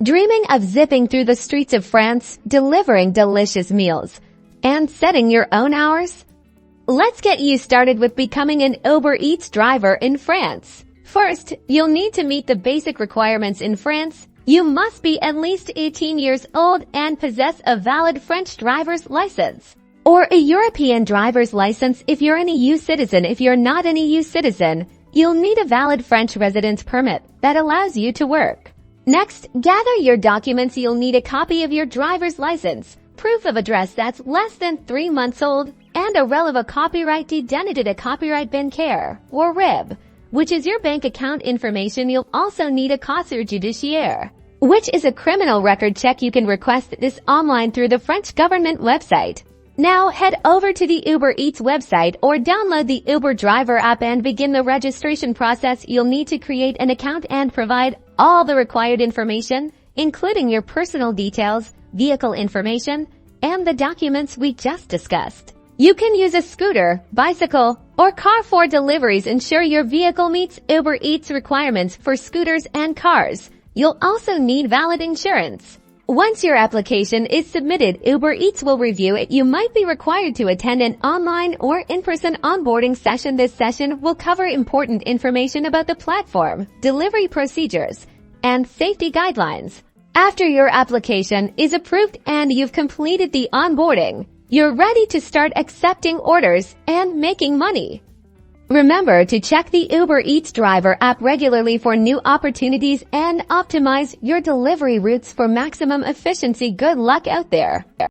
Dreaming of zipping through the streets of France, delivering delicious meals, and setting your own hours? Let's get you started with becoming an Uber Eats driver in France. First, you'll need to meet the basic requirements in France. You must be at least 18 years old and possess a valid French driver's license, or a European driver's license if you're an EU citizen. If you're not an EU citizen, you'll need a valid French residence permit that allows you to work. Next, gather your documents. You'll need a copy of your driver's license, proof of address that's less than 3 months old, and a relevant copyright identity, a copyright bancaire, or RIB, which is your bank account information. You'll also need a casier judiciaire, which is a criminal record check. You can request this online through the French government website. Now head over to the Uber Eats website or download the Uber Driver app and begin the registration process. You'll need to create an account and provide all the required information, including your personal details, vehicle information, and the documents we just discussed. You can use a scooter, bicycle, or car for deliveries. Ensure your vehicle meets Uber Eats requirements for scooters and cars. You'll also need valid insurance. Once your application is submitted, Uber Eats will review it. You might be required to attend an online or in-person onboarding session. This session will cover important information about the platform, delivery procedures, and safety guidelines. After your application is approved and you've completed the onboarding, you're ready to start accepting orders and making money. Remember to check the Uber Eats driver app regularly for new opportunities and optimize your delivery routes for maximum efficiency. Good luck out there.